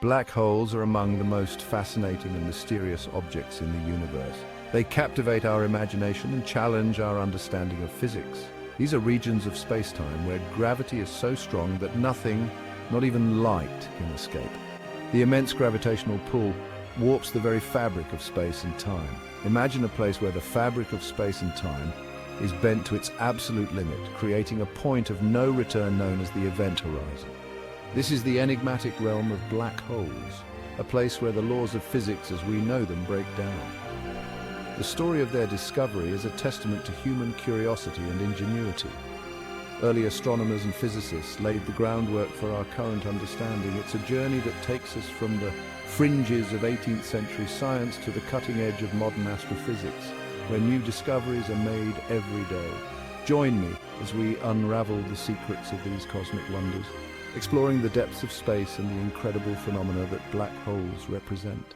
Black holes are among the most fascinating and mysterious objects in the universe. They captivate our imagination and challenge our understanding of physics. These are regions of space-time where gravity is so strong that nothing, not even light, can escape. The immense gravitational pull warps the very fabric of space and time. Imagine a place where the fabric of space and time is bent to its absolute limit, creating a point of no return known as the event horizon. This is the enigmatic realm of black holes, a place where the laws of physics as we know them break down. The story of their discovery is a testament to human curiosity and ingenuity. Early astronomers and physicists laid the groundwork for our current understanding. It's a journey that takes us from the fringes of 18th century science to the cutting edge of modern astrophysics, where new discoveries are made every day. Join me as we unravel the secrets of these cosmic wonders, exploring the depths of space and the incredible phenomena that black holes represent.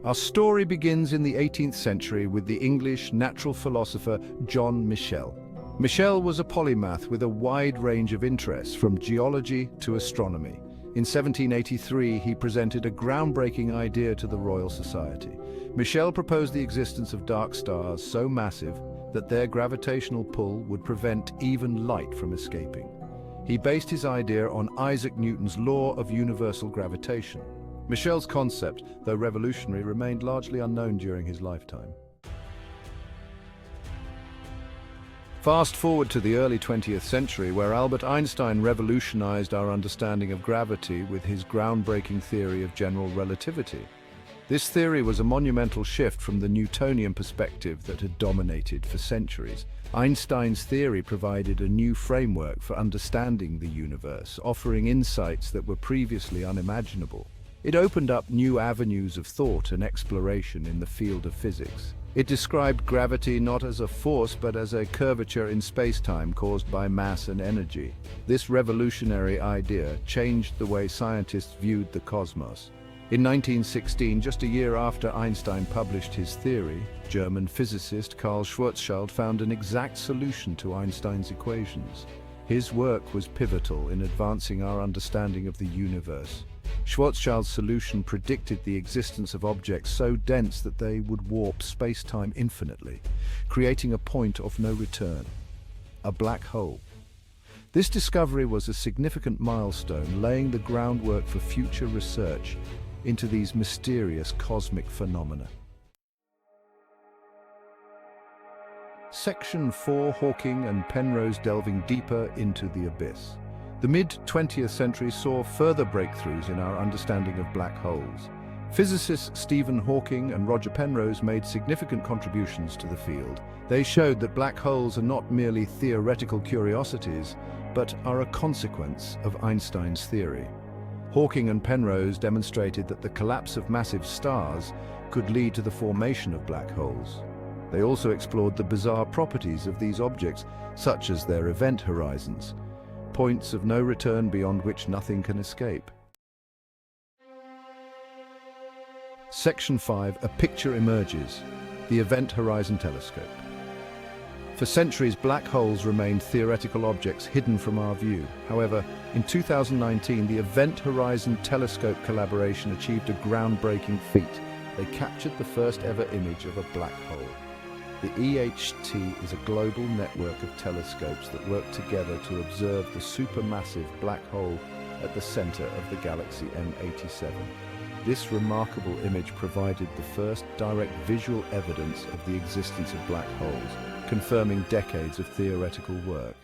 Our story begins in the 18th century with the English natural philosopher John Michell. Michell was a polymath with a wide range of interests, from geology to astronomy. In 1783, he presented a groundbreaking idea to the Royal Society. Michell proposed the existence of dark stars so massive that their gravitational pull would prevent even light from escaping. He based his idea on Isaac Newton's law of universal gravitation. Michel's concept, though revolutionary, remained largely unknown during his lifetime. Fast forward to the early 20th century, where Albert Einstein revolutionized our understanding of gravity with his groundbreaking theory of general relativity. This theory was a monumental shift from the Newtonian perspective that had dominated for centuries. Einstein's theory provided a new framework for understanding the universe, offering insights that were previously unimaginable. It opened up new avenues of thought and exploration in the field of physics. It described gravity not as a force but as a curvature in space-time caused by mass and energy. This revolutionary idea changed the way scientists viewed the cosmos. In 1916, just a year after Einstein published his theory, German physicist Karl Schwarzschild found an exact solution to Einstein's equations. His work was pivotal in advancing our understanding of the universe. Schwarzschild's solution predicted the existence of objects so dense that they would warp space-time infinitely, creating a point of no return, a black hole. This discovery was a significant milestone, laying the groundwork for future research into these mysterious cosmic phenomena. Section 4: Hawking and Penrose delving deeper into the abyss. The mid-20th century saw further breakthroughs in our understanding of black holes. Physicists Stephen Hawking and Roger Penrose made significant contributions to the field. They showed that black holes are not merely theoretical curiosities, but are a consequence of Einstein's theory. Hawking and Penrose demonstrated that the collapse of massive stars could lead to the formation of black holes. They also explored the bizarre properties of these objects, such as their event horizons, points of no return beyond which nothing can escape. Section 5: A picture emerges, the Event Horizon Telescope. For centuries, black holes remained theoretical objects hidden from our view. However, in 2019, the Event Horizon Telescope collaboration achieved a groundbreaking feat. They captured the first ever image of a black hole. The EHT is a global network of telescopes that work together to observe the supermassive black hole at the center of the galaxy M87. This remarkable image provided the first direct visual evidence of the existence of black holes, confirming decades of theoretical work.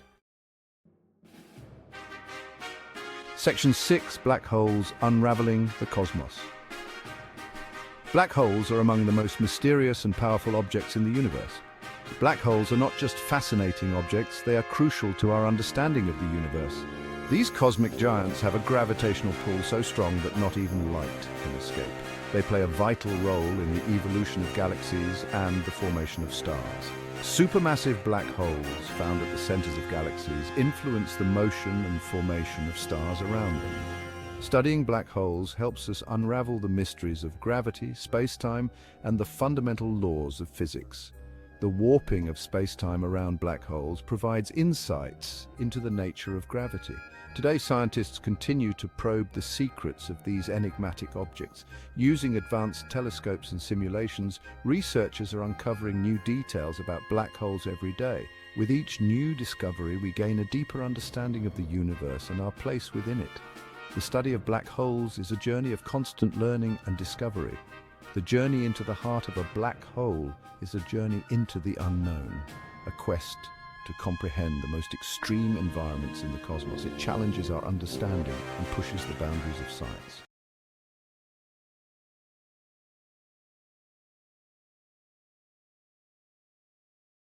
Section 6: Black holes unraveling the cosmos. Black holes are among the most mysterious and powerful objects in the universe. Black holes are not just fascinating objects, they are crucial to our understanding of the universe. These cosmic giants have a gravitational pull so strong that not even light can escape. They play a vital role in the evolution of galaxies and the formation of stars. Supermassive black holes found at the centers of galaxies influence the motion and formation of stars around them. Studying black holes helps us unravel the mysteries of gravity, space-time, and the fundamental laws of physics. The warping of space-time around black holes provides insights into the nature of gravity. Today, scientists continue to probe the secrets of these enigmatic objects. Using advanced telescopes and simulations, researchers are uncovering new details about black holes every day. With each new discovery, we gain a deeper understanding of the universe and our place within it. The study of black holes is a journey of constant learning and discovery. The journey into the heart of a black hole is a journey into the unknown, a quest to comprehend the most extreme environments in the cosmos. It challenges our understanding and pushes the boundaries of science.